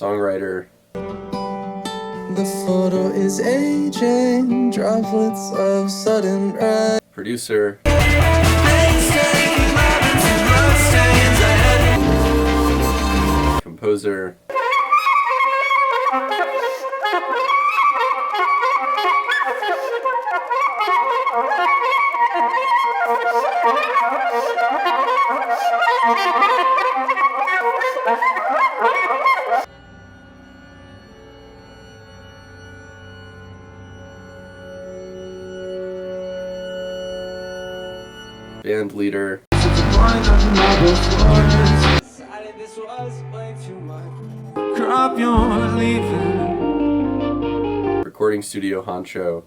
songwriter, The photo is aging, droplets of sudden red. Producer, composer, band leader, recording studio honcho,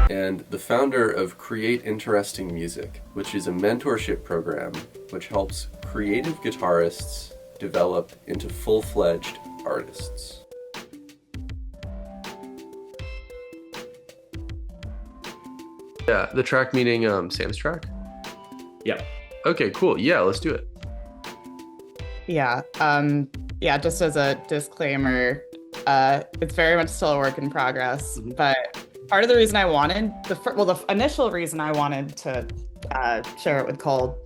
and the founder of Create Interesting Music, which is a mentorship program which helps creative guitarists develop into full-fledged artists. Yeah, the track meaning Sam's track? Yeah. Okay, cool. Yeah, let's do it. Yeah. Yeah, just as a disclaimer, it's very much still a work in progress, but part of the reason I wanted the initial reason I wanted to share it with Cole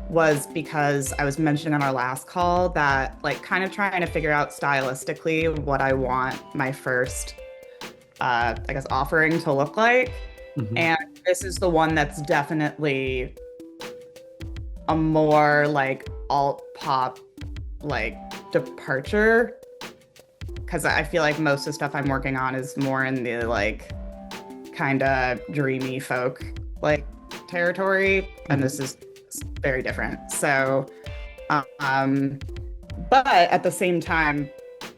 was because I was mentioning on our last call that like kind of trying to figure out stylistically what I want my first I guess offering to look like. And this is the one that's definitely a more like alt pop like departure, because I feel like most of the stuff I'm working on is more in the like kind of dreamy folk like territory, and this is very different. So but at the same time,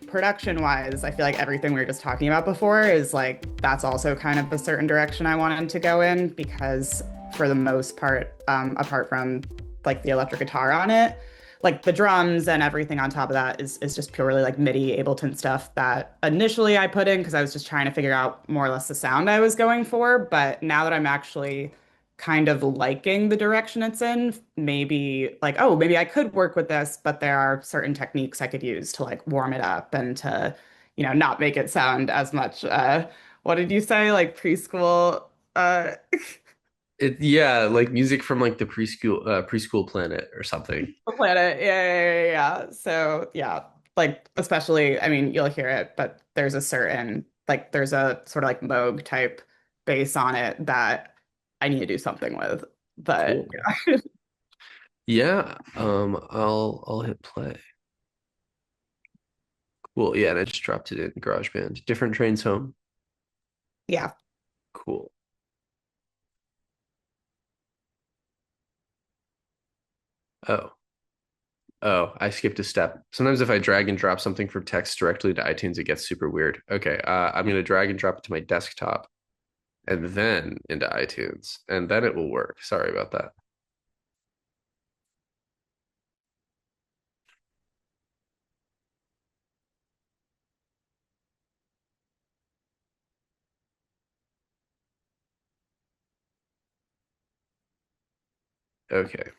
production wise, I feel like everything we were just talking about before is like that's also kind of a certain direction I wanted to go in, because for the most part, apart from like the electric guitar on it, like the drums and everything on top of that is just purely like MIDI Ableton stuff that initially I put in because I was just trying to figure out more or less the sound I was going for. But now that I'm actually kind of liking the direction it's in, maybe like, oh, maybe I could work with this, but there are certain techniques I could use to like warm it up and to, not make it sound as much, what did you say? Like preschool, Yeah, like music from like the preschool planet or something. planet. Yeah. So yeah, like especially, I mean, you'll hear it, but there's a certain like there's a sort of like Moog type bass on it that I need to do something with. But Cool. Yeah, I'll hit play. Cool. Yeah, and I just dropped it in GarageBand. Different trains home. yeah. Cool. Oh. Oh, I skipped a step. Sometimes if I drag and drop something from text directly to iTunes, it gets super weird. Okay, I'm gonna drag and drop it to my desktop and then into iTunes, and then it will work. Sorry about that. Okay,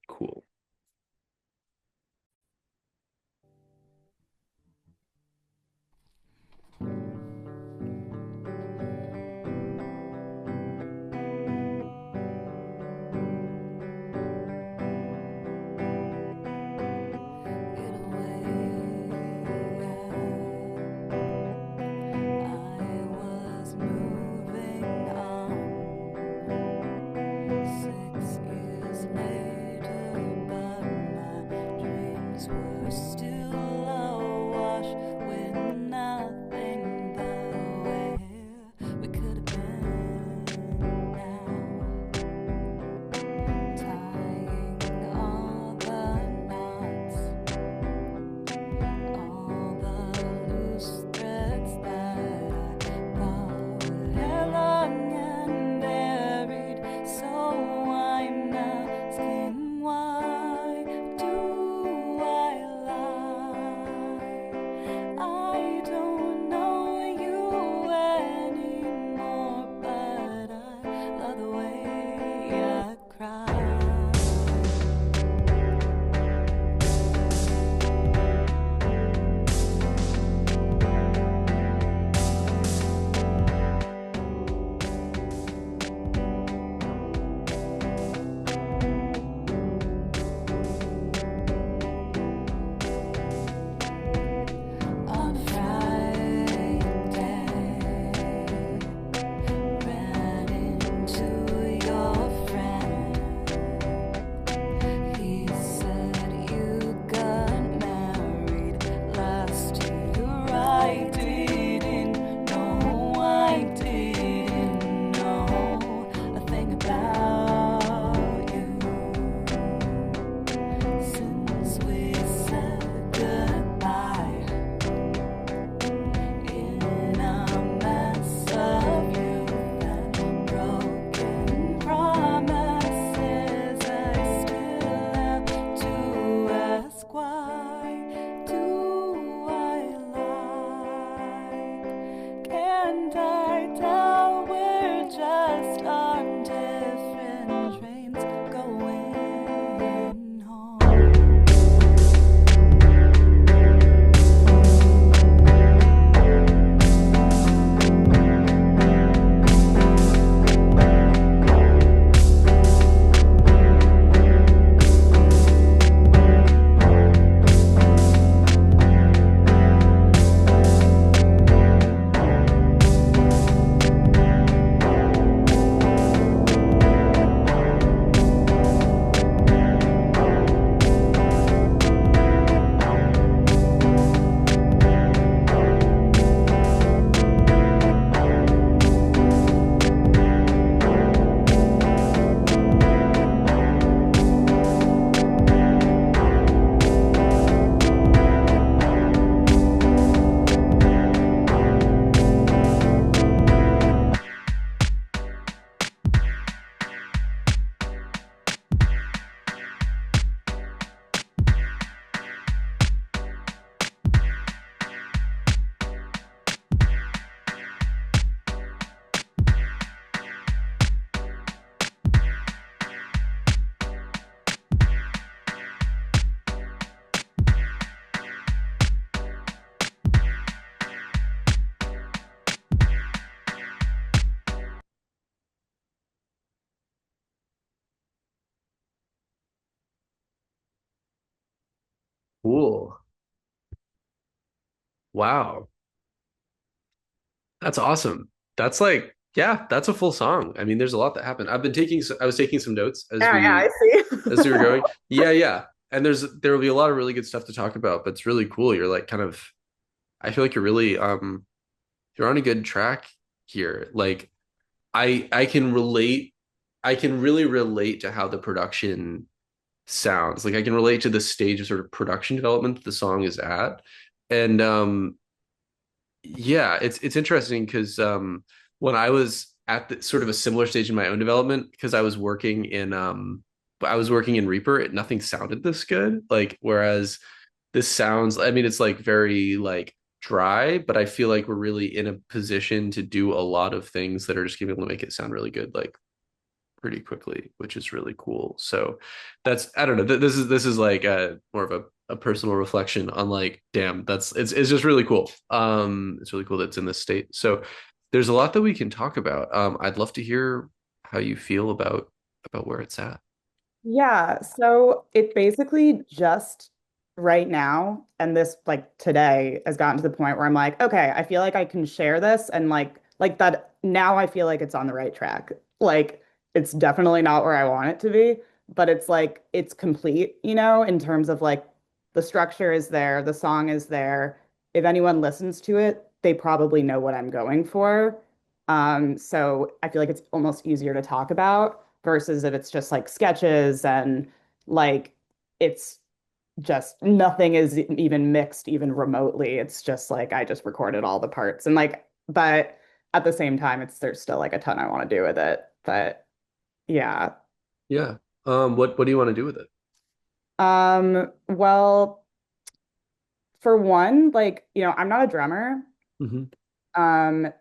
cool. Cool. Wow. That's awesome. That's like, yeah, that's a full song. I mean, there's a lot that happened. I was taking some notes Yeah, yeah, I as we were see. going. Yeah, yeah. And there will be a lot of really good stuff to talk about, but it's really cool. You're like kind of, I feel like you're on a good track here. Like I can relate, I can really relate to how the production sounds. Like I can relate to the stage of sort of production development that the song is at. And yeah, it's interesting because when I was at the, sort of a similar stage in my own development, because I was working in Reaper, nothing sounded this good. Like whereas this sounds, I mean, it's like very like dry, but I feel like we're really in a position to do a lot of things that are just gonna be able to make it sound really good, like pretty quickly, which is really cool. So that's I don't know. This is like a more of a personal reflection on like, damn, it's just really cool. It's really cool that it's in this state. So there's a lot that we can talk about. I'd love to hear how you feel about where it's at. Yeah, so it basically just right now, and this like today has gotten to the point where I'm like, okay, I feel like I can share this and like that now I feel like it's on the right track. Like it's definitely not where I want it to be, but it's like it's complete, in terms of like the structure is there, the song is there. If anyone listens to it, they probably know what I'm going for. So I feel like it's almost easier to talk about versus if it's just like sketches and like it's just nothing is even mixed even remotely. It's just like I just recorded all the parts and like, but at the same time, there's still like a ton I want to do with it. But yeah. Yeah. What do you want to do with it? Well, for one, like, I'm not a drummer. Hmm.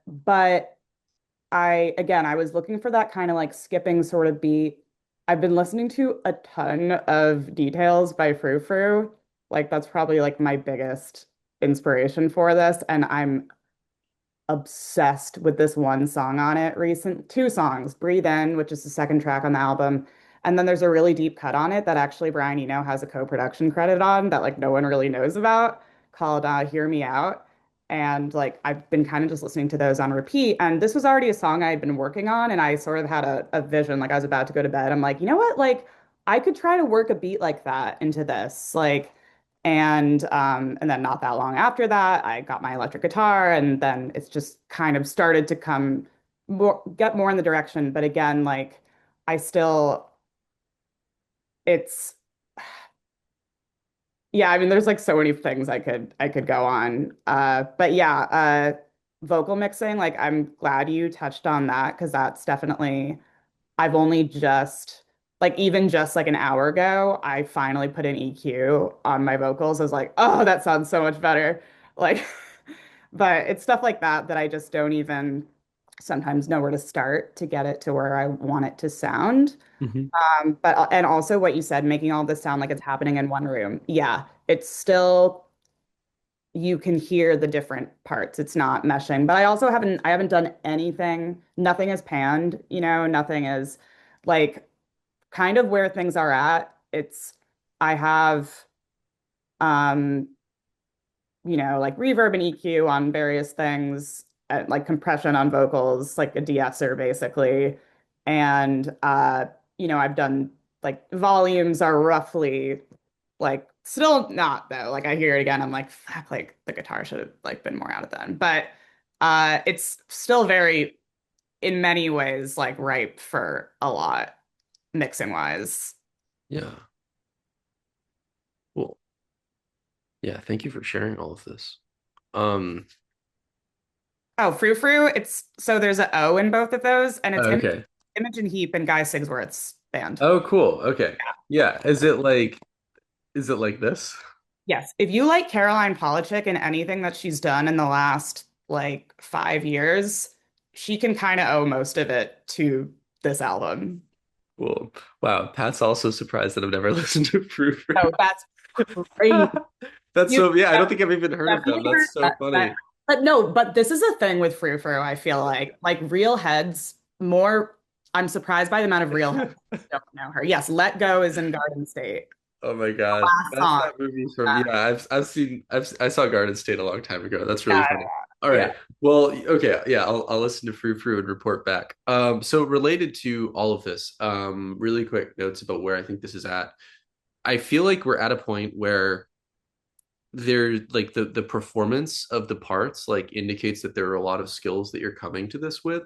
But I was looking for that kind of like skipping sort of beat. I've been listening to a ton of Details by Frou Frou. Like that's probably like my biggest inspiration for this. And I'm obsessed with this one song on it, two songs, Breathe In, which is the second track on the album. And then there's a really deep cut on it that actually Brian Eno has a co-production credit on that like no one really knows about called Hear Me Out. And like I've been kind of just listening to those on repeat. And this was already a song I had been working on, and I sort of had a vision, like I was about to go to bed. I'm like, you know what? Like I could try to work a beat like that into this. And then not that long after that, I got my electric guitar, and then it's just kind of started to get more in the direction. But again, like I still, it's yeah. I mean, there's like so many things I could go on. But yeah, vocal mixing. Like I'm glad you touched on that because that's definitely I've only just like even just like an hour ago, I finally put an EQ on my vocals. I was like, oh, that sounds so much better. Like, but it's stuff like that that I just don't even sometimes know where to start to get it to where I want it to sound. Hmm. But and also what you said, making all this sound like it's happening in one room. Yeah, it's still you can hear the different parts. It's not meshing. But I haven't done anything. Nothing is panned, nothing is like kind of where things are at. I have um, like reverb and EQ on various things, like compression on vocals, like a de-esser basically. And I've done like volumes are roughly like still not though. Like I hear it again, I'm like, fuck, like the guitar should have like been more out of then. But it's still very in many ways like ripe for a lot mixing wise. Yeah. Cool. Yeah. Thank you for sharing all of this. Um, Oh, Frou Frou, it's so there's a O in both of those, and it's okay. Imogen Heap and Guy Sigsworth's band. Oh, cool. Okay. Yeah. Is it like this? Yes. If you like Caroline Polachek and anything that she's done in the last like 5 years, she can kind of owe most of it to this album. Cool. Wow. Pat's also surprised that I've never listened to Frou Frou. Oh, that's great. That's You so, yeah, I don't think I've even heard of them. definitely heard That's so that, funny. but no, but this is a thing with Frou Frou, I feel like real heads more I'm surprised by the amount of real heads who don't know her. Yes, Let Go is in Garden State. Oh my God. Last That's song. that movie from yeah, I saw Garden State a long time ago. That's really Yeah, funny. All right. yeah. Well, okay, yeah, I'll listen to Frou Frou and report back. So related to all of this, really quick notes about where I think this is at. I feel like we're at a point where there like the performance of the parts like indicates that there are a lot of skills that you're coming to this with.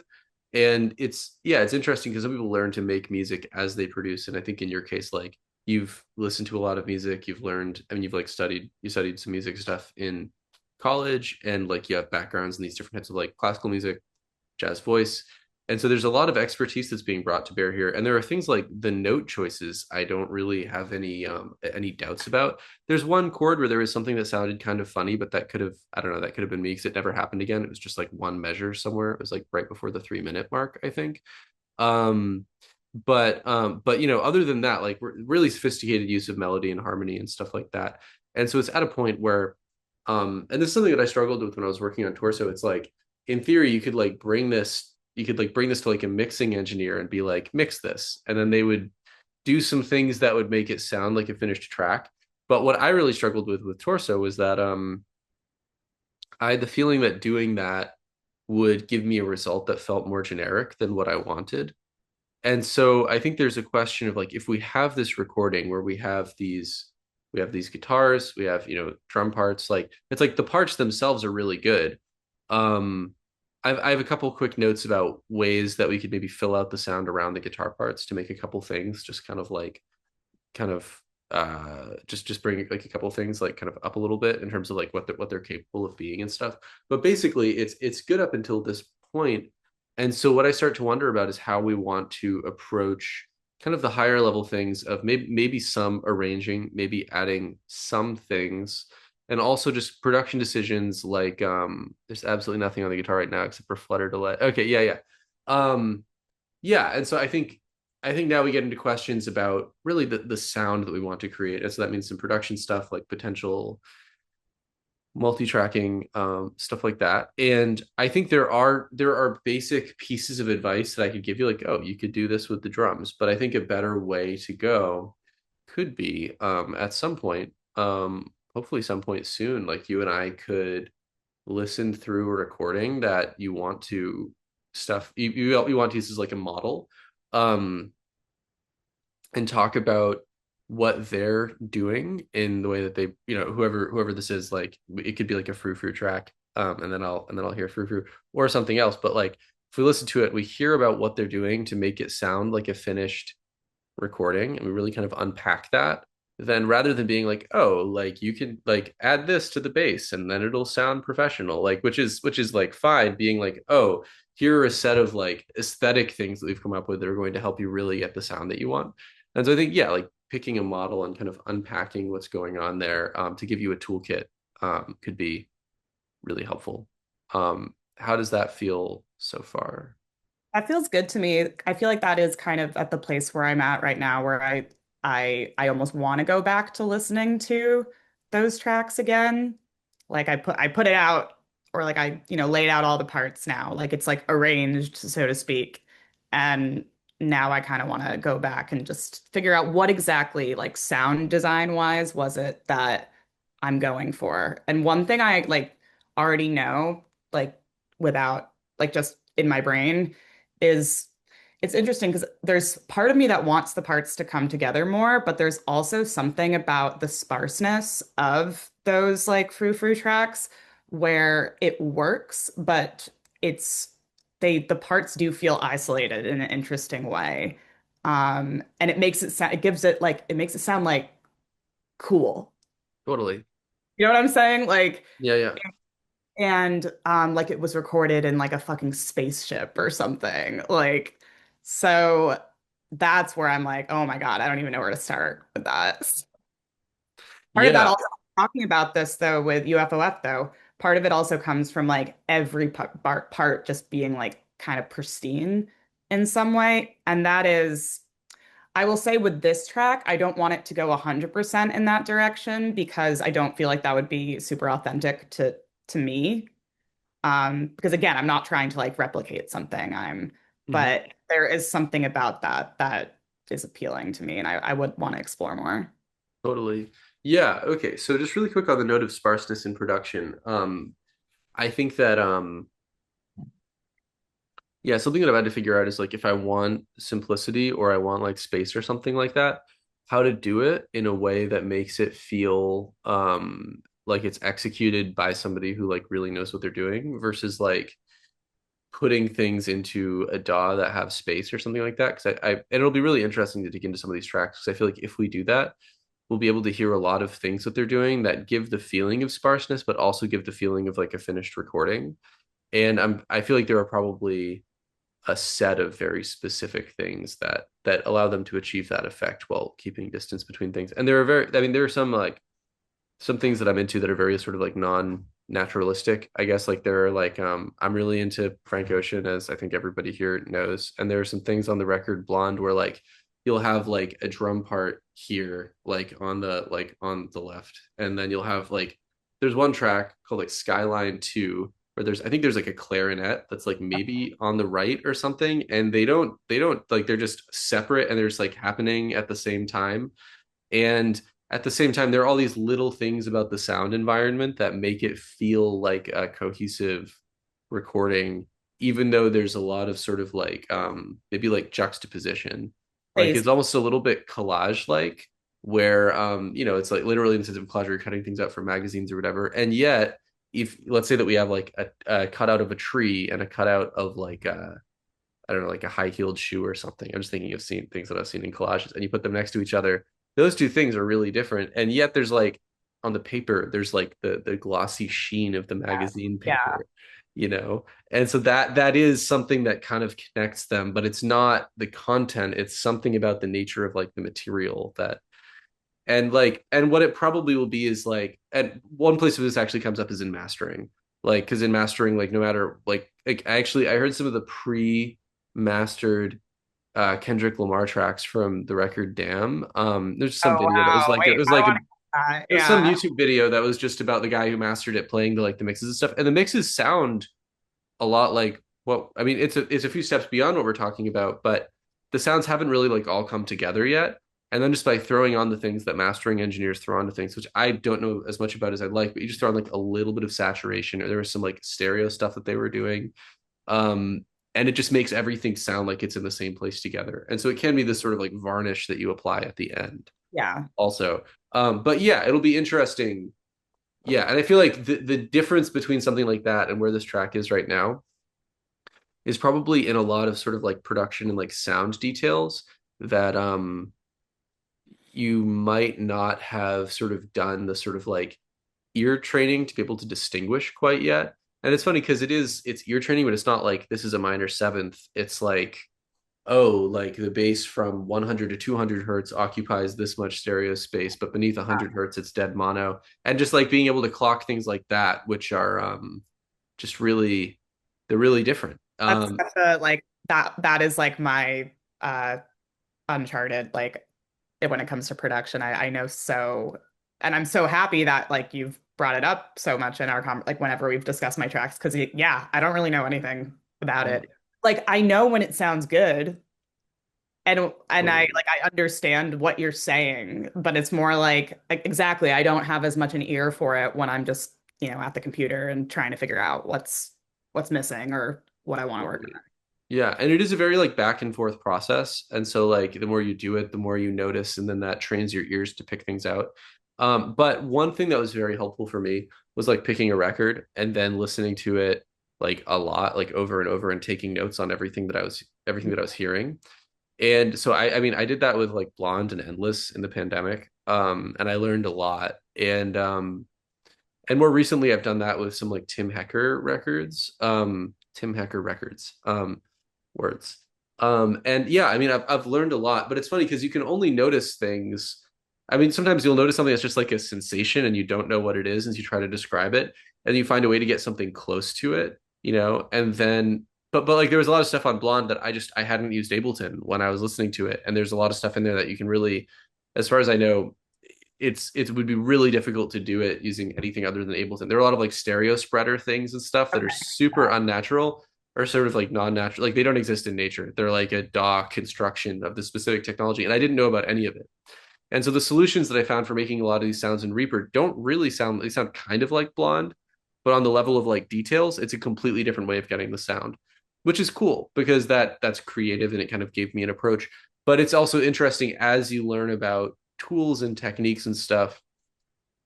And it's yeah, it's interesting because some people learn to make music as they produce. And I think in your case, like you've listened to a lot of music, you've learned, I mean, you've like studied some music stuff in college, and like you have backgrounds in these different types of like classical music, jazz voice. And so there's a lot of expertise that's being brought to bear here. And there are things like the note choices I don't really have any doubts about. There's one chord where there was something that sounded kind of funny, but that could have, I don't know, that could have been me because it never happened again. It was just like one measure somewhere. It was like right before the 3 minute mark, I think. Um, but you know, other than that, like really sophisticated use of melody and harmony and stuff like that. And so it's at a point where, and this is something that I struggled with when I was working on Torso. It's like in theory, you could like bring this to like a mixing engineer and be like, mix this, and then they would do some things that would make it sound like a finished track. But what I really struggled with Torso was that I had the feeling that doing that would give me a result that felt more generic than what I wanted. And so I think there's a question of like if we have this recording where we have these guitars, we have, you know, drum parts, like it's like the parts themselves are really good. Um I have a couple quick notes about ways that we could maybe fill out the sound around the guitar parts to make a couple things just kind of like kind of just bring like a couple things like kind of up a little bit in terms of like what they're capable of being and stuff. But basically it's good up until this point. And so what I start to wonder about is how we want to approach kind of the higher level things of maybe some arranging, maybe adding some things, and also just production decisions like there's absolutely nothing on the guitar right now except for flutter delay. Okay, yeah, yeah. Um yeah, and so I think now we get into questions about really the sound that we want to create. And so that means some production stuff like potential multi-tracking, stuff like that. And I think there are basic pieces of advice that I could give you, like, oh, you could do this with the drums. But I think a better way to go could be at some point, hopefully some point soon, like you and I could listen through a recording that you want to stuff you want to use as like a model. Um, and talk about what they're doing in the way that they, you know, whoever this is, like it could be like a frou frou track, and then I'll hear frou frou or something else. But like if we listen to it, we hear about what they're doing to make it sound like a finished recording, and we really kind of unpack that. Then rather than being like, oh, like you could like add this to the bass and then it'll sound professional, like which is like fine, being like, oh, here are a set of like aesthetic things that we've come up with that are going to help you really get the sound that you want. And so I think, yeah, like picking a model and kind of unpacking what's going on there, to give you a toolkit, could be really helpful. How does that feel so far? That feels good to me. I feel like that is kind of at the place where I'm at right now, where I almost want to go back to listening to those tracks again. Like I put it out, or like I, you know, laid out all the parts now. Like it's like arranged, so to speak. And now I kind of want to go back and just figure out what exactly, like sound design wise, was it that I'm going for. And one thing I like already know, like without like just in my brain, is it's interesting because there's part of me that wants the parts to come together more, but there's also something about the sparseness of those like frou-frou tracks where it works, but it's the parts do feel isolated in an interesting way. And it makes it sound, it gives it like, it makes it sound like cool. Totally. You know what I'm saying? Like, Yeah, yeah. and like it was recorded in like a fucking spaceship or something. Like, so that's where I'm like, oh my God, I don't even know where to start with that. Part of that Yeah. also, talking about this though with UFOF though, part of it also comes from like every part just being like kind of pristine in some way. And that is, I will say with this track, I don't want it to go 100% in that direction because I don't feel like that would be super authentic to me. Because again, I'm not trying to like replicate something. Mhm. But there is something about that that is appealing to me, and I would want to explore more. Totally. Yeah, okay. So just really quick on the note of sparseness in production. I think that yeah, something that I've had to figure out is like if I want simplicity or I want like space or something like that, how to do it in a way that makes it feel like it's executed by somebody who like really knows what they're doing versus like putting things into a DAW that have space or something like that. Because and it'll be really interesting to dig into some of these tracks because I feel like if we do that, we'll be able to hear a lot of things that they're doing that give the feeling of sparseness, but also give the feeling of like a finished recording. And I feel like there are probably a set of very specific things that allow them to achieve that effect while keeping distance between things. And there are I mean, there are some like some things that I'm into that are very sort of like non-naturalistic. I guess like there are like I'm really into Frank Ocean, as I think everybody here knows. And there are some things on the record Blonde where like you'll have like a drum part here, like on the left. And then you'll have like there's one track called like Skyline 2 where there's I think there's like a clarinet that's like maybe on the right or something. And they don't like they're just separate and they're just like happening at the same time. And at the same time, there are all these little things about the sound environment that make it feel like a cohesive recording, even though there's a lot of sort of like maybe like juxtaposition. Like Space. it's almost a little bit collage like where you know, it's like literally in the sense of collage, you're cutting things out from magazines or whatever. And yet, if let's say that we have like a cutout of a tree and a cutout of like I don't know, like a high-heeled shoe or something. I'm just thinking of seeing things that I've seen in collages, and you put them next to each other. Those two things are really different, and yet there's like on the paper, there's like the glossy sheen of the Yeah. magazine Yeah. paper, you know. And so that is something that kind of connects them, but it's not the content. It's something about the nature of like the material that and what it probably will be is like and one place where this actually comes up is in mastering like because in mastering like no matter like actually I heard some of the pre-mastered Kendrick Lamar tracks from the record Damn. There's some Oh video that was wow. like it Wait, was I like want to that. it was some Yeah. YouTube video that was just about the guy who mastered it playing the like the mixes and stuff and the mixes sound a lot like well I mean it's a few steps beyond what we're talking about but the sounds haven't really like all come together yet and then just by throwing on the things that mastering engineers throw onto things which I don't know as much about as I'd like but you just throw on like a little bit of saturation or there was some like stereo stuff that they were doing um and it just makes everything sound like it's in the same place together and so it can be this sort of like varnish that you apply at the end Yeah. also but yeah it'll be interesting yeah, and I feel like the difference between something like that and where this track is right now is probably in a lot of sort of like production and like sound details that you might not have sort of done the sort of like ear training to be able to distinguish quite yet. And it's funny because it's ear training, but it's not like this is a minor seventh. It's like oh, like the bass from 100 to 200 hertz occupies this much stereo space, but beneath 100 hertz, it's dead mono. And just like being able to clock things like that, which are just really, they're really different. That's a like that is like my uh uncharted like when it comes to production. I know so and I'm so happy that like you've brought it up so much in our like whenever we've discussed my tracks because yeah, I don't really know anything about Yeah, it. Like I know when it sounds good and I totally. like I understand what you're saying, but it's more like exactly I don't have as much an ear for it when I'm just, at the computer and trying to figure out what's missing or what I want to work Totally. Yeah, and it is a very like back and forth process. And so like the more you do it, the more you notice, and then that trains your ears to pick things out. But one thing that was very helpful for me was like picking a record and then listening to it like a lot, like over and over and taking notes on everything that I was hearing. And so I mean I did that with like Blonde and Endless in the pandemic. And I learned a lot. And more recently I've done that with some like Tim Hecker records. Words. And yeah, I mean, I've learned a lot, but it's funny because you can only notice things. I mean, sometimes you'll notice something that's just like a sensation and you don't know what it is, and you try to describe it, and you find a way to get something close to it, and then, but like there was a lot of stuff on Blonde that I hadn't used Ableton when I was listening to it, and there's a lot of stuff in there that you can really, as far as I know, it would be really difficult to do it using anything other than Ableton. There are a lot of like stereo spreader things and stuff that are Okay. super unnatural or sort of like non-natural. Like they don't exist in nature. They're like a DAW construction of the specific technology. And I didn't know about any of it. And so the solutions that I found for making a lot of these sounds in Reaper don't really sound, they sound kind of like Blonde, but on the level of like details, it's a completely different way of getting the sound, which is cool because that's creative and it kind of gave me an approach. But it's also interesting as you learn about tools and techniques and stuff,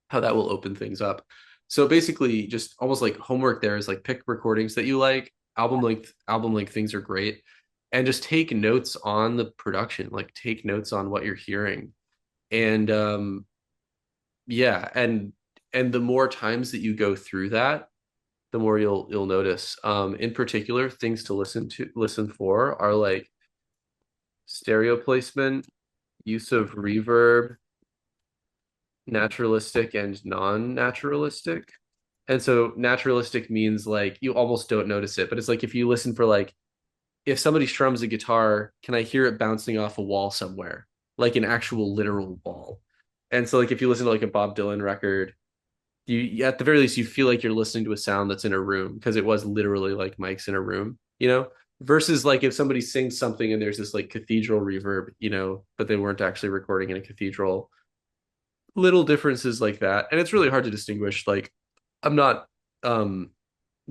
how that will open things up. So basically, just almost like homework there is like pick recordings that you like, album length things are great, and just take notes on the production, like take notes on what you're hearing. And yeah, and the more times that you go through that, the more you'll notice. In particular, things to listen for are like stereo placement, use of reverb, naturalistic and non-naturalistic. And so naturalistic means like you almost don't notice it, but it's like if you listen for like if somebody strums a guitar, can I hear it bouncing off a wall somewhere? Like an actual literal wall. And so like if you listen to like a Bob Dylan record, you at the very least you feel like you're listening to a sound that's in a room because it was literally like mics in a room, you know? Versus like if somebody sings something and there's this like cathedral reverb, you know, but they weren't actually recording in a cathedral, little differences like that. And it's really hard to distinguish. Like I'm not um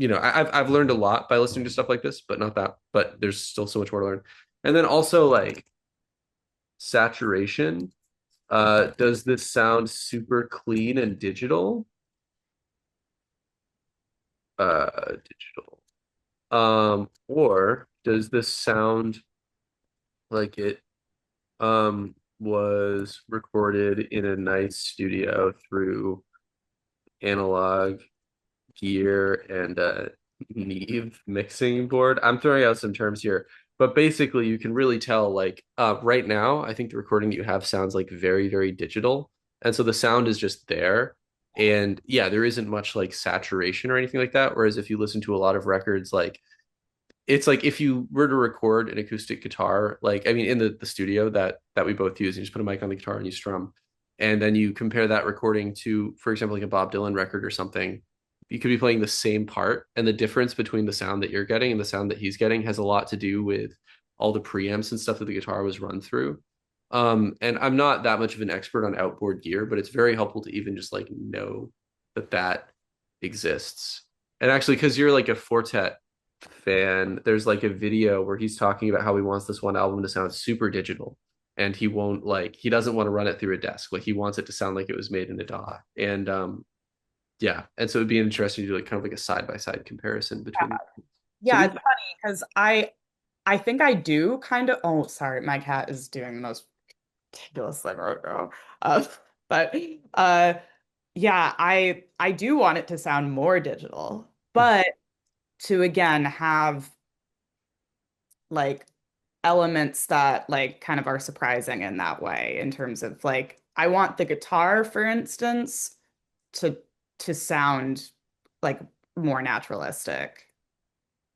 I've learned a lot by listening to stuff like this, but not that. But there's still so much more to learn. And then also like saturation. Does this sound super clean and digital? Digital. Or does this sound like it was recorded in a nice studio through analog gear and a Neve mixing board? I'm throwing out some terms here, but basically you can really tell like right now, I think the recording that you have sounds like very, very digital. And so the sound is just there. And yeah, there isn't much like saturation or anything like that. Whereas if you listen to a lot of records, like it's like if you were to record an acoustic guitar, like I mean, in the studio that we both use, you just put a mic on the guitar and you strum, and then you compare that recording to, for example, like a Bob Dylan record or something. You could be playing the same part, and the difference between the sound that you're getting and the sound that he's getting has a lot to do with all the preamps and stuff that the guitar was run through. And I'm not that much of an expert on outboard gear, but it's very helpful to even just like know that that exists. And actually, because you're like a Fortet fan, there's like a video where he's talking about how he wants this one album to sound super digital. And he won't like he doesn't want to run it through a desk. Like he wants it to sound like it was made in a DAW. And yeah. And so it'd be interesting to do like kind of like a side by side comparison between. So Yeah, these it's funny because I think I do kind of, oh, sorry, my cat is doing the most ridiculous thing right now. Uh, but uh yeah, I do want it to sound more digital, but to again have like elements that like kind of are surprising in that way in terms of like I want the guitar, for instance, to to sound like more naturalistic.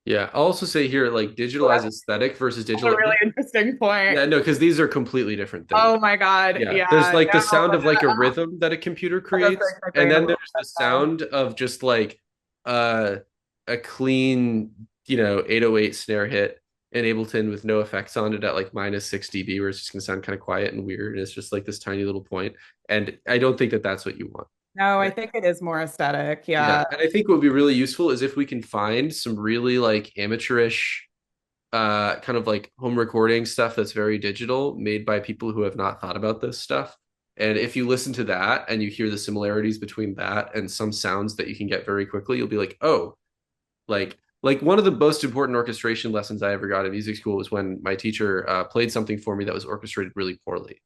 yeah. I'll also say here like Oh, digitalized aesthetic versus that's a digital. really interesting point. Yeah, no, because these are completely different things. Oh my God. Yeah, Yeah. there's like the No, sound of like a rhythm that a computer that just creates, breaks my and brain a then little there's the bit now. sound of just like uh a clean, 808 snare hit in Ableton with no effects on it at like minus 6 dB, where it's just gonna sound kind of quiet and weird, and it's just like this tiny little point. And I don't think that that's what you want. No, I think it is more aesthetic. Yeah, Yeah. and I think what would be really useful is if we can find some really like amateurish kind of like home recording stuff that's very digital made by people who have not thought about this stuff. And if you listen to that and you hear the similarities between that and some sounds that you can get very quickly, you'll be like, oh, like one of the most important orchestration lessons I ever got in music school was when my teacher played something for me that was orchestrated really poorly.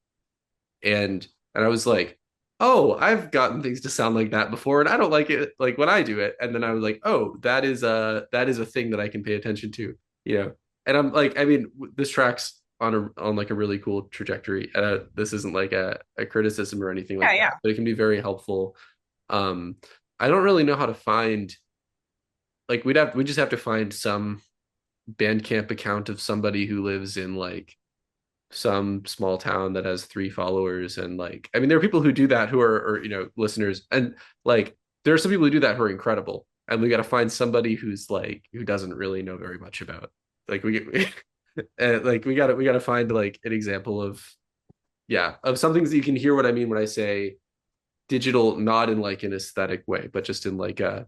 And I was like, oh, I've gotten things to sound like that before, and I don't like it like when I do it. And then I was like, oh, that is a thing that I can pay attention to, you know. And I'm like, I mean, this track's on like a really cool trajectory. This isn't like a criticism or anything Yeah, like yeah. that, but it can be very helpful. Um, I don't really know how to find like we just have to find some Bandcamp account of somebody who lives in like some small town that has 3 followers, and like I mean there are people who do that who are or listeners, and like there are some people who do that who are incredible, and we got to find somebody who's like who doesn't really know very much about like we get like we got to find like an example of yeah, of some things that you can hear what I mean when I say digital, not in like an aesthetic way, but just in like a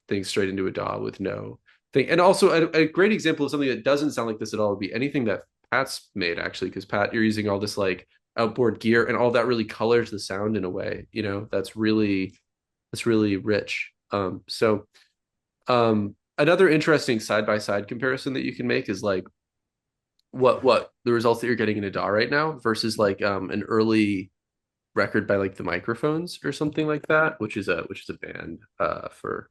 thing straight into a DAW with no thing. And also a great example of something that doesn't sound like this at all would be anything that Pat's made actually, because Pat, you're using all this like outboard gear and all that really colors the sound in a way, you know, that's really rich. Another interesting side by side comparison that you can make is like what the results that you're getting in a DAW right now versus like an early record by like the Microphones or something like that, which is a band for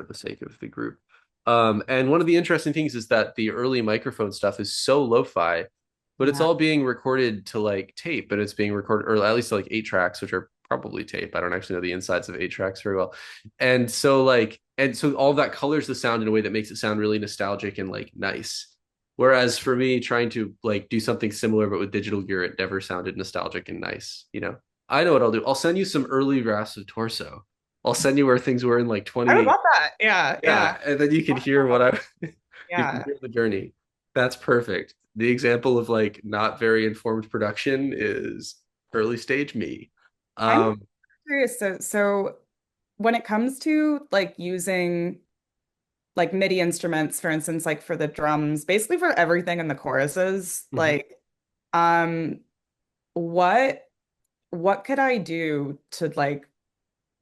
the sake of the group. And one of the interesting things is that the early microphone stuff is so lo-fi, but it's Yeah. all being recorded to like tape, and it's being recorded, or at least like 8 tracks, which are probably tape. I don't actually know the insides of 8 tracks very well. And so all that colors the sound in a way that makes it sound really nostalgic and like nice. Whereas for me, trying to like do something similar but with digital gear, it never sounded nostalgic and nice, you know? I know what I'll do. I'll send you some early drafts of Torso. I'll send you where things were in like I would 20. love that. Yeah, yeah, Yeah, and then you can hear what I you can yeah. hear the journey. That's perfect. The example of like not very informed production is early stage me. I'm Um, curious. So when it comes to like using like MIDI instruments, for instance, like for the drums, basically for everything in the choruses, mhm. like, um, what what could I do to like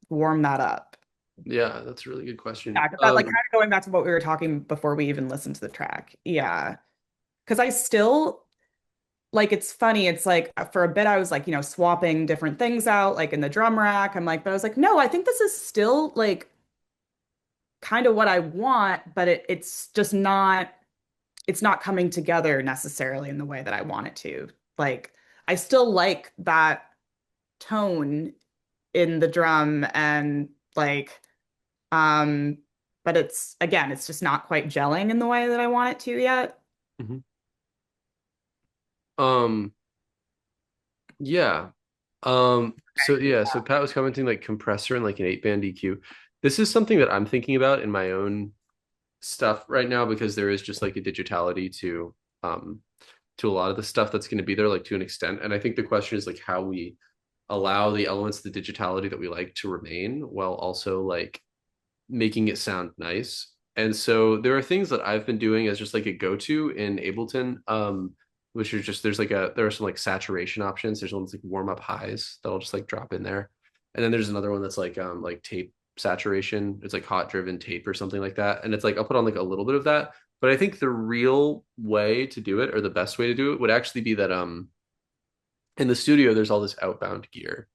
warm that up? Yeah, that's a really good Yeah, question. because that like kind of going back to what we were talking before we even listened to the track. Yeah. Because I still like it's funny. It's like for a bit I was like, swapping different things out, like in the drum rack. I'm like, but I was like, no, I think this is still like kind of what I want, but it's just not it's not coming together necessarily in the way that I want it to. Like I still like that tone in the drum and like um but it's again, it's just not quite gelling in the way that I want it to yet. Mhm. Um, yeah. So Pat was commenting like compressor and like an 8 band EQ. This is something that I'm thinking about in my own stuff right now because there is just like a digitality um to a lot of the stuff that's going to be there like to an extent. And I think the question is like how we allow the elements of the digitality that we like to remain while also like making it sound nice. And so there are things that I've been doing as just like a go-to in Ableton, which are just there are some like saturation options. There's ones like warm up highs that'll just like drop in there. And then there's another one that's like tape saturation. It's like hot driven tape or something like that. And it's like I'll put on like a little bit of that. But I think the real way to do it or the best way to do it would actually be that in the studio there's all this outbound gear.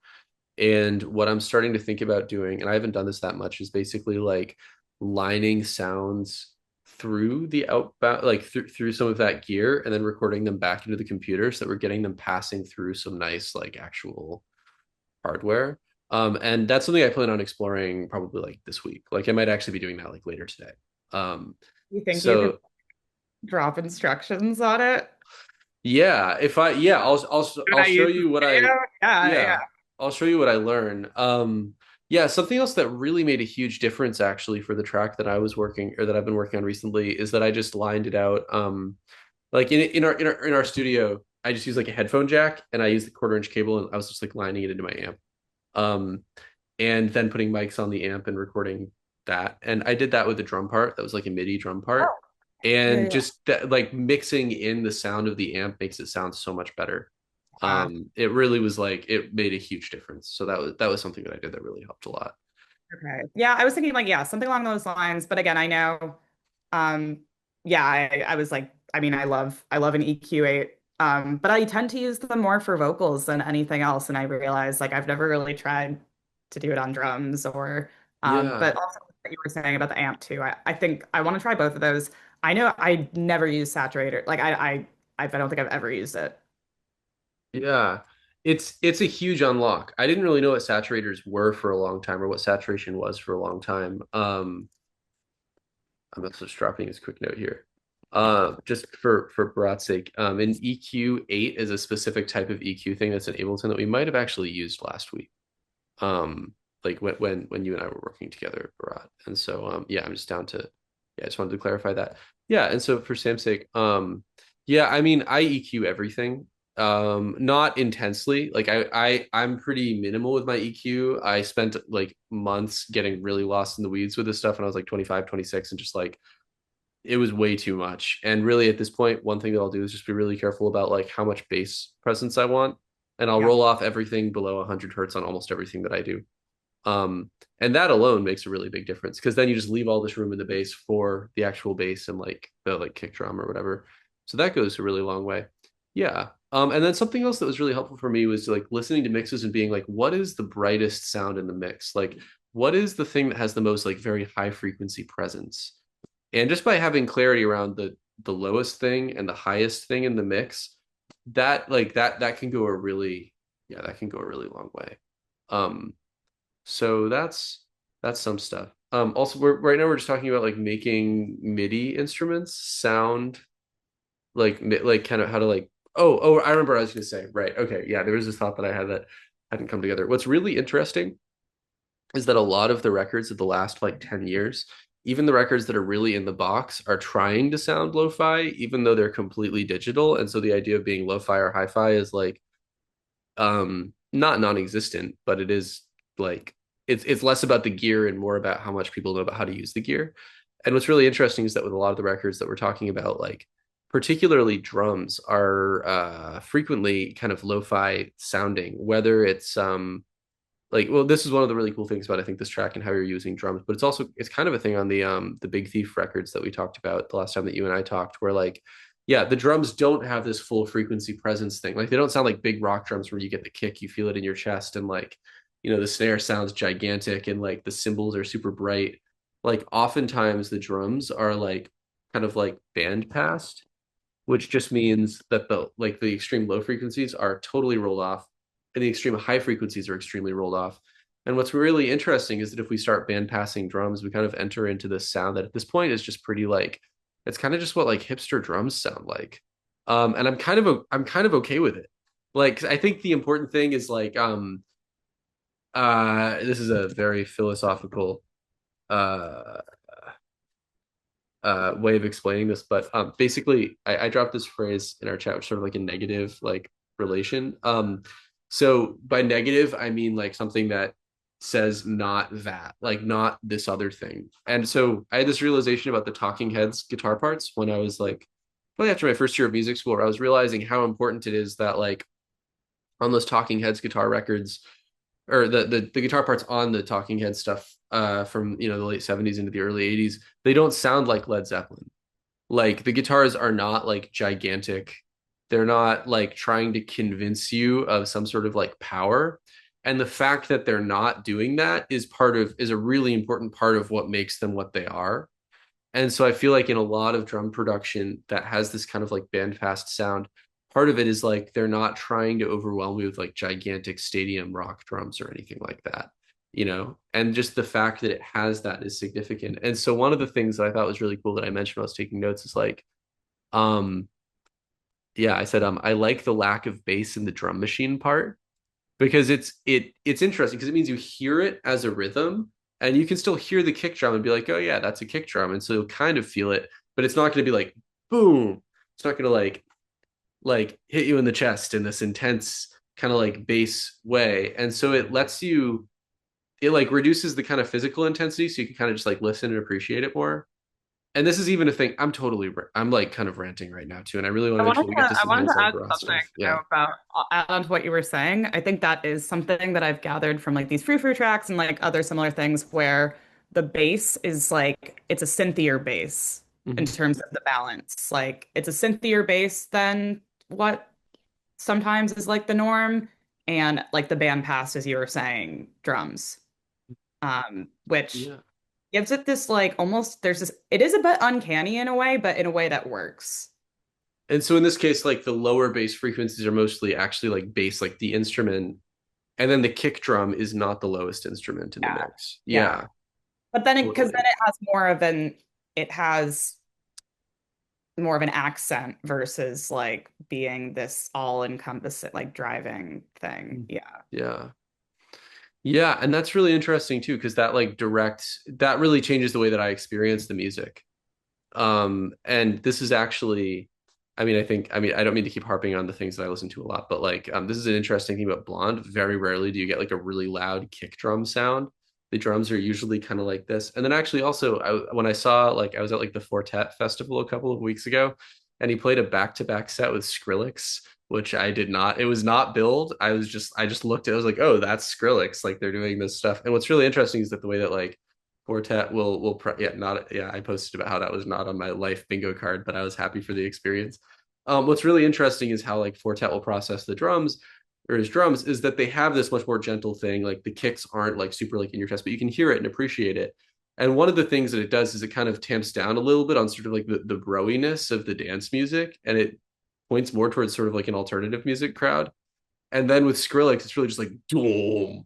And what I'm starting to think about doing, and I haven't done this that much, is basically like lining sounds through the outbound, like through some of that gear, and then recording them back into the computer so that we're getting them passing through some nice like actual hardware. And that's something I plan on exploring probably like this week. Like I might actually be doing that like later today. Um, You think you could so drop instructions on it? Yeah, if I yeah, Should I'll I show use you what I video? Yeah, yeah. yeah, I'll show you what I learn. Yeah, something else that really made a huge difference actually for the track that I was working or that I've been working on recently is that I just lined it out. Like in our studio, I just use like a headphone jack and I use the 1/4 inch cable and I was just like lining it into my amp. Um, and then putting mics on the amp and recording that. And I did that with the drum part. That was like a MIDI drum Oh, part. yeah, And yeah. just that, like mixing in the sound of the amp makes it sound so much better. Yeah. It really was like it made a huge difference. So that was something that I did that really helped a lot. Okay. Yeah, I was thinking like, yeah, something along those lines. But again, I know, um, yeah, I was like, I mean, I love an EQ8. But I tend to use them more for vocals than anything else. And I realized like I've never really tried to do it on drums or Yeah. but also what you were saying about the amp too. I think I want to try both of those. I know I never use saturator. Like I don't think I've ever used it. Yeah. It's a huge unlock. I didn't really know what saturators were for a long time or what saturation was for a long time. I'm also just dropping his quick note here. Just for Bharat's sake, an EQ8 is a specific type of EQ thing that's in Ableton that we might have actually used last week. Like when you and I were working together, Bharat. And so yeah, I'm just down to yeah, I just wanted to clarify that. Yeah, and so for Sam's sake, yeah, I mean I EQ everything. Not intensely. Like I'm pretty minimal with my EQ. I spent like months getting really lost in the weeds with this stuff when I was like 25, 26, and just like it was way too much. And really at this point, one thing that I'll do is just be really careful about like how much bass presence I want. And I'll Yeah. roll off everything below 100 hertz on almost everything that I do. Um, and that alone makes a really big difference because then you just leave all this room in the bass for the actual bass and like the like kick drum or whatever. So that goes a really long way. Yeah. And then something else that was really helpful for me was like listening to mixes and being like, what is the brightest sound in the mix? Like, what is the thing that has the most like very high frequency presence? And just by having clarity around the lowest thing and the highest thing in the mix, that can go a really yeah, that can go a really long way. Um, so that's some stuff. Also, we're right now we're just talking about like making MIDI instruments sound like kind of how to like oh I remember what I was gonna say. Right. Okay. Yeah, there was this thought that I had that hadn't come together. What's really interesting is that a lot of the records of the last like 10 years, even the records that are really in the box, are trying to sound lo-fi, even though they're completely digital. And so the idea of being lo-fi or hi-fi is like not non-existent, but it is like it's less about the gear and more about how much people know about how to use the gear. And what's really interesting is that with a lot of the records that we're talking about, like particularly drums are frequently kind of lo-fi sounding, whether it's like well this is one of the really cool things about I think this track and how you're using drums, but it's kind of a thing on the Big Thief records that we talked about the last time that you and I talked, where like yeah, the drums don't have this full frequency presence thing. Like they don't sound like big rock drums where you get the kick, you feel it in your chest, and like the snare sounds gigantic and like the cymbals are super bright. Like oftentimes the drums are like kind of like band passed, which just means that the extreme low frequencies are totally rolled off and the extreme high frequencies are extremely rolled off. And what's really interesting is that if we start band passing drums, we kind of enter into this sound that at this point is just pretty like it's kind of just what like hipster drums sound like. And I'm kind of okay with it. Like I think the important thing is like this is a very philosophical uh way of explaining this, but basically, I dropped this phrase in our chat, which is sort of like a negative like relation. So by negative, I mean like something that says not that, like not this other thing. And so I had this realization about the Talking Heads guitar parts when I was like probably after my first year of music school, where I was realizing how important it is that like on those Talking Heads guitar records or the guitar parts on the Talking Head stuff from the late 70s into the early 80s, they don't sound like Led Zeppelin. Like the guitars are not like gigantic. They're not like trying to convince you of some sort of like power. And the fact that they're not doing that is a really important part of what makes them what they are. And so I feel like in a lot of drum production that has this kind of like bandfast sound, part of it is like they're not trying to overwhelm me with like gigantic stadium rock drums or anything like that. And just the fact that it has that is significant. And so one of the things that I thought was really cool that I mentioned when I was taking notes is like, um, yeah, I said I like the lack of bass in the drum machine part because it's interesting because it means you hear it as a rhythm and you can still hear the kick drum and be like, oh yeah, that's a kick drum. And so you'll kind of feel it, but it's not going to be like boom. It's not going to like hit you in the chest in this intense kind of like bass way. And so it like reduces the kind of physical intensity so you can kind of just like listen and appreciate it more. And this is even a thing I'm like kind of ranting right now too. And I really want to make sure we get to I some wanted to hands-on add Bharat something stuff. Yeah. about add on to what you were saying. I think that is something that I've gathered from like these frou-frou tracks and like other similar things where the bass is like it's a synthier bass in Mhm. terms of the balance. Like it's a synthier bass than what sometimes is like the norm, and like the band pass, as you were saying, drums, which Yeah. gives it this like almost there's this it is a bit uncanny in a way, but in a way that works. And so in this case, like the lower bass frequencies are mostly actually like bass, like the instrument, and then the kick drum is not the lowest instrument in the Yeah. mix. Yeah. Yeah, But then because then totally. it has more of an it has more of an accent versus like being this all-encompassing like driving thing. Yeah. Yeah. Yeah, and that's really interesting too, because that really changes the way that I experience the music. And this is actually, I mean, I don't mean to keep harping on the things that I listen to a lot, but like, this is an interesting thing about Blonde. Very rarely do you get like a really loud kick drum sound. The drums are usually kind of like this. And then actually also, when I saw, like, I was at like the Fortet Festival a couple of weeks ago, and he played a back-to-back set with Skrillex, which I did not, it was not billed. I just looked at it, I was like, oh, that's Skrillex. Like they're doing this stuff. And what's really interesting is that the way that like Fortet yeah, not, yeah, I posted about how that was not on my life bingo card, but I was happy for the experience. What's really interesting is how like Fortet will process the drums or his drums is that they have this much more gentle thing. Like the kicks aren't like super like in your chest, but you can hear it and appreciate it. And one of the things that it does is it kind of tamps down a little bit on sort of like the broiness of the dance music, and it points more towards sort of like an alternative music crowd. And then with Skrillex, it's really just like doom,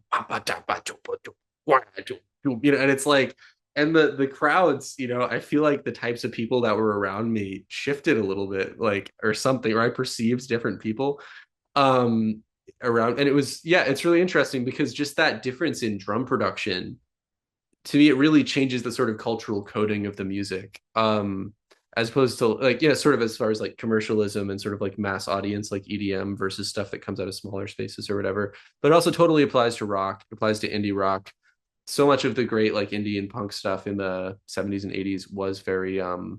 you know, and it's like, and the crowds, you know, I feel like the types of people that were around me shifted a little bit, like, or something, or I perceived different people um around, and it was, yeah, it's really interesting because just that difference in drum production, to me, it really changes the sort of cultural coding of the music. As opposed to like, yeah, sort of as far as like commercialism and sort of like mass audience, like EDM versus stuff that comes out of smaller spaces or whatever. But it also totally applies to rock, applies to indie rock. So much of the great like indie and punk stuff in the 70s and 80s was very oh,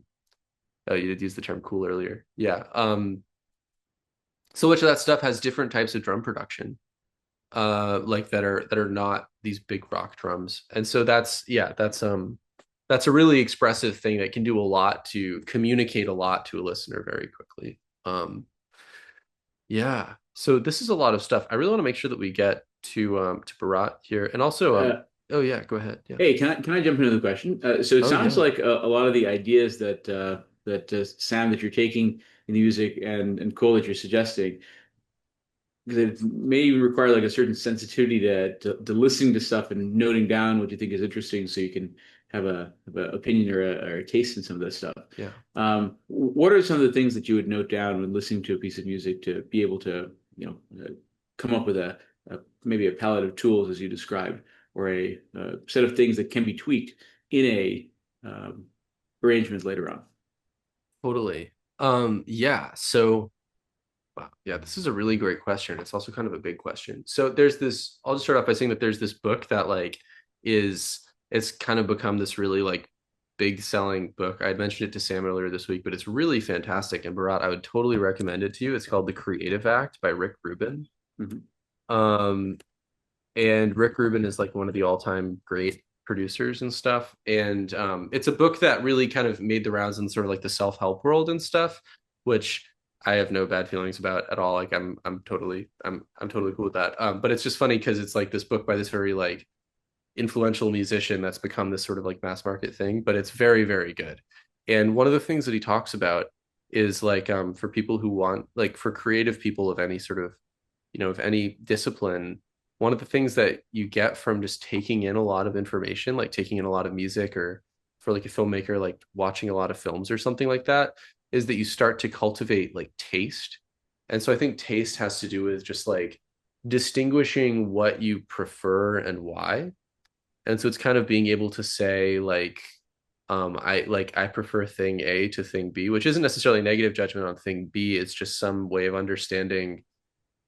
you did use the term cool earlier. Yeah. So much of that stuff has different types of drum production, like that are not these big rock drums. And so that's, yeah, that's a really expressive thing that can do a lot to communicate a lot to a listener very quickly. Yeah. So this is a lot of stuff. I really want to make sure that we get to Bharat here. And also Uh, oh yeah, go ahead. Yeah. Hey, can I jump into the question? So it Oh sounds yeah. like a lot of the ideas that sound that you're taking in the music and code that you're suggesting, because it may even require like a certain sensitivity to listening to stuff and noting down what you think is interesting, so you can have a opinion or a taste in some of this stuff. Yeah. What are some of the things that you would note down when listening to a piece of music to be able to, come up with maybe a palette of tools as you described, or a set of things that can be tweaked in a arrangement later on? Totally. Yeah. So wow, yeah, this is a really great question. It's also kind of a big question. So there's this, I'll just start off by saying that there's this book that like is, it's kind of become this really like big selling book. I had mentioned it to Sam earlier this week, but it's really fantastic. And Bharat, I would totally recommend it to you. It's called The Creative Act by Rick Rubin. Mhm. Um, and Rick Rubin is like one of the all-time great producers and stuff. And it's a book that really kind of made the rounds in sort of like the self-help world and stuff, which I have no bad feelings about at all. Like I'm totally cool with that. But it's just funny because it's like this book by this very like influential musician that's become this sort of like mass market thing, but it's very, very good. And one of the things that he talks about is like for people who want, like for creative people of any sort of, you know, of any discipline, one of the things that you get from just taking in a lot of information, like taking in a lot of music, or for like a filmmaker, like watching a lot of films or something like that, is that you start to cultivate like taste. And so I think taste has to do with just like distinguishing what you prefer and why. And so it's kind of being able to say like, I prefer thing A to thing B, which isn't necessarily a negative judgment on thing B. It's just some way of understanding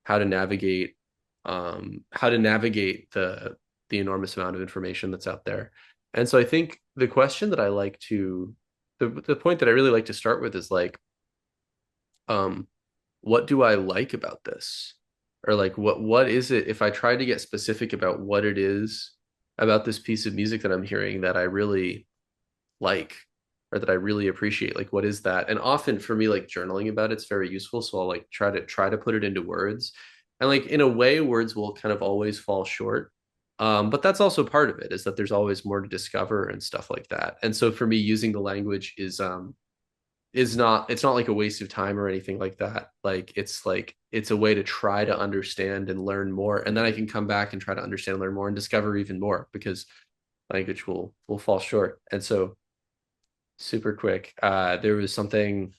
how to navigate the enormous amount of information that's out there. And so I think the question that I like to the point that I really like to start with is like, um, what do I like about this? Or like what is it, if I try to get specific about what it is about this piece of music that I'm hearing that I really like, or that I really appreciate, like what is that? And often for me, like journaling about it's very useful. So I'll like try to put it into words. And like in a way, words will kind of always fall short. But that's also part of it, is that there's always more to discover and stuff like that. And so for me, using the language is not, it's not like a waste of time or anything like that. Like it's a way to try to understand and learn more. And then I can come back and try to understand and learn more and discover even more, because language will fall short. And so super quick. There was something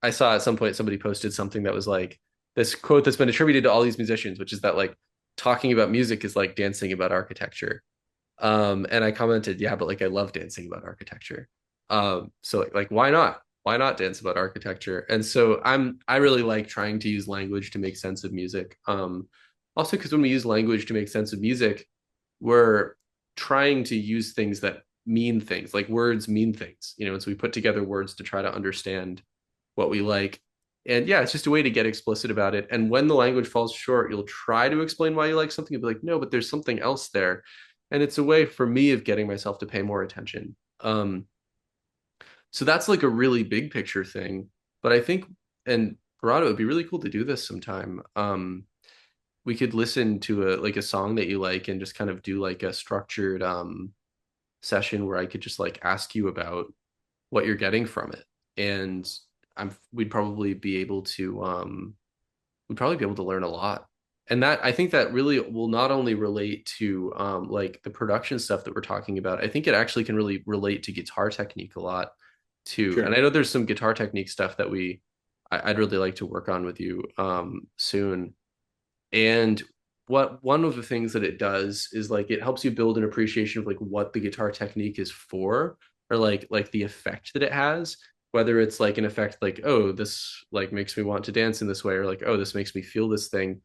I saw at some point, somebody posted something that was like this quote that's been attributed to all these musicians, which is that like talking about music is like dancing about architecture. And I commented, yeah, but like I love dancing about architecture. So like why not? why not dance about architecture? And so I really like trying to use language to make sense of music. Also because when we use language to make sense of music, we're trying to use things that mean things, like words mean things, and so we put together words to try to understand what we like. And yeah, it's just a way to get explicit about it. And when the language falls short, you'll try to explain why you like something. You'll be like, no, but there's something else there. And it's a way for me of getting myself to pay more attention. So that's like a really big picture thing. But I think, and Bharat, it would be really cool to do this sometime. We could listen to a song that you like and just kind of do like a structured session where I could just like ask you about what you're getting from it. And we'd probably be able to learn a lot. And that I think that really will not only relate to like the production stuff that we're talking about. I think it actually can really relate to guitar technique a lot too. And I Sure. know there's some guitar technique stuff that I'd really like to work on with you soon. And one of the things that it does is like it helps you build an appreciation of like what the guitar technique is for, or like the effect that it has, whether it's like an effect like, oh, this like makes me want to dance in this way, or like, oh, this makes me feel this thing.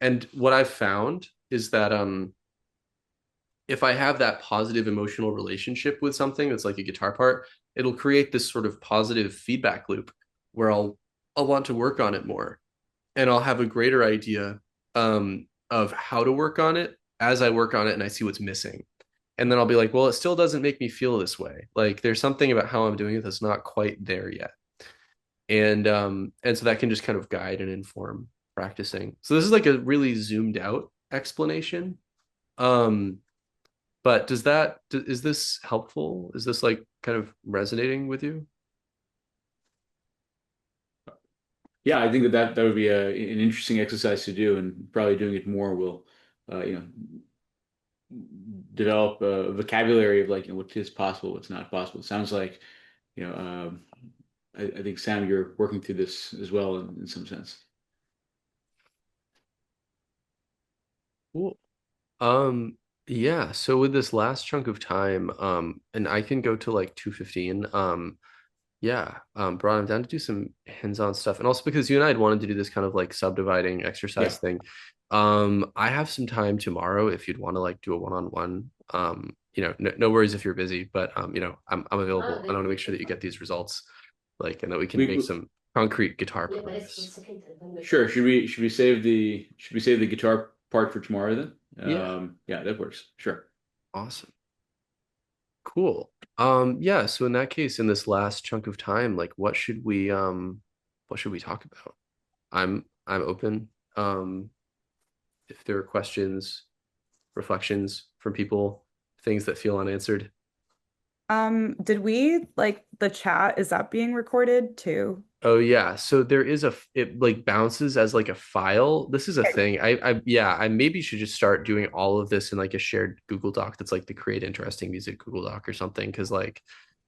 And what I've found is that if I have that positive emotional relationship with something that's like a guitar part, it'll create this sort of positive feedback loop where I'll want to work on it more, and I'll have a greater idea of how to work on it as I work on it and I see what's missing. And then I'll be like, well, it still doesn't make me feel this way. Like there's something about how I'm doing it that's not quite there yet. And so that can just kind of guide and inform practicing. So this is like a really zoomed out explanation. Um, but is this helpful? Is this like kind of resonating with you? Yeah, I think that would be an interesting exercise to do, and probably doing it more will, you know, develop a vocabulary of like, what is possible, what's not possible. It sounds like, you know, I think Sam, you're working through this as well in some sense. Cool. Um, yeah, so with this last chunk of time, and I can go to like 2:15. Yeah, Brian, I'm down to do some hands-on stuff. And also because you and I had wanted to do this kind of like subdividing Yeah. exercise thing. I have some time tomorrow if you'd want to like do a one-on-one. No worries if you're busy, but I'm available. I want to make sure that you get these results, like, and that we can make We some concrete guitar progress. Sure. Should we save the guitar part for tomorrow then? Yeah, Yeah, that works. Sure. awesome. Cool. Yeah, so in that case, in this last chunk of time, like what should we talk about? I'm open. If there are questions, reflections from people, things that feel unanswered. Did we like the chat? Is that being recorded too? Oh yeah, so there is it like bounces as like a file. This is a Okay. thing. I maybe should just start doing all of this in like a shared Google Doc that's like the Create Interesting Music Google Doc or something. Because like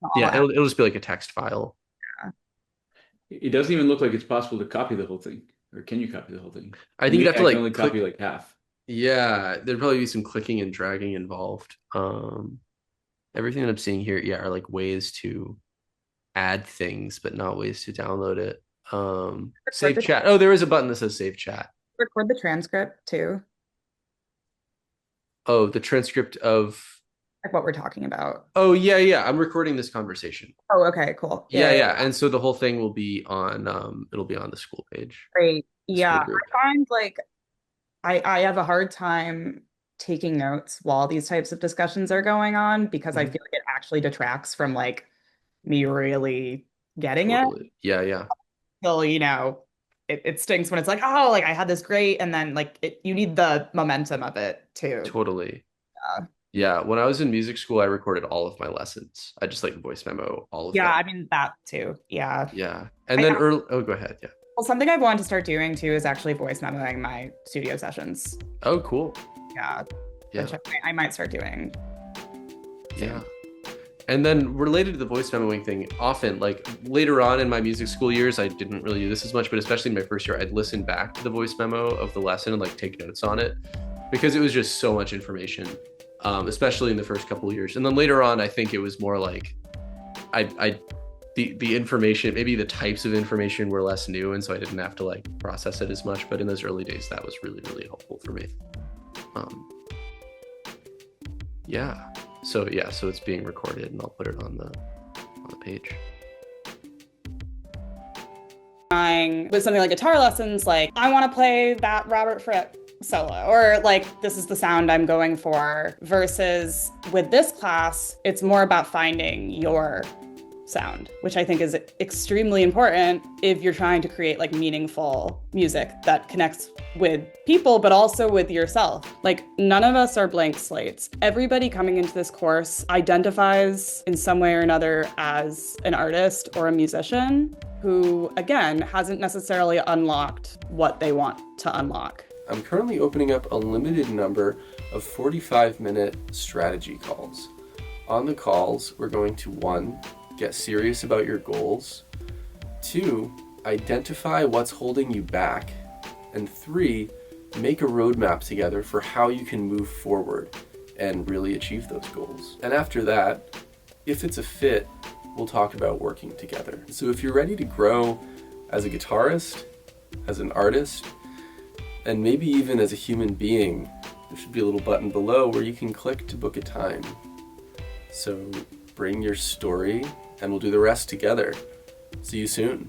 I'll yeah, add it'll just be like a text file. that. It doesn't even look like it's possible to copy the whole thing. Or can you copy the whole thing? I For think you'd me, have to I can like only click. copy like half. Yeah, there'd probably be some clicking and dragging involved. Everything that I'm seeing here, yeah, are like ways to add things, but not ways to download it. Record Save the chat. Oh, there is a button that says save chat. record the transcript too, Oh, the transcript of. like what we're talking about. Oh, yeah, yeah. I'm recording this conversation. Oh, okay, cool. Yeah, Yeah, yeah, yeah. And so the whole thing will be on it'll be on the school page, great. the Yeah, school I group. find like I have a hard time taking notes while these types of discussions are going on because I Mhm. feel like it actually detracts from like me really getting it. Totally. Yeah, yeah. So, it stinks when it's like, oh, like I had this great, and then like you need the momentum of it too. Totally. Yeah. Yeah, when I was in music school, I recorded all of my lessons. I just like voice memo all of Yeah, them. I mean that too. Yeah. Yeah. And I then have, early, oh, go ahead. Yeah. well, something I've wanted to start doing too is actually voice memoing my studio sessions. Oh, cool. Yeah, Yeah. which I might start doing Yeah. soon. And then related to the voice memoing thing, often like later on in my music school years, I didn't really do this as much, but especially in my first year, I'd listen back to the voice memo of the lesson and like take notes on it because it was just so much information, especially in the first couple of years. And then later on, I think it was more like I the information, maybe the types of information were less new, and so I didn't have to like process it as much. But in those early days, that was really, really helpful for me. Yeah. So it's being recorded, and I'll put it on the page. With something like guitar lessons, like I want to play that Robert Fripp solo, or like this is the sound I'm going for, versus with this class, it's more about finding your sound, which I think is extremely important if you're trying to create like meaningful music that connects with people, but also with yourself. Like none of us are blank slates. Everybody coming into this course identifies in some way or another as an artist or a musician who, again, hasn't necessarily unlocked what they want to unlock. I'm currently opening up a limited number of 45-minute strategy calls. On the calls, we're going to 1, get serious about your goals, 2, identify what's holding you back, and 3, make a roadmap together for how you can move forward and really achieve those goals. And after that, if it's a fit, we'll talk about working together. So if you're ready to grow as a guitarist, as an artist, and maybe even as a human being, there should be a little button below where you can click to book a time. So bring your story and we'll do the rest together. See you soon.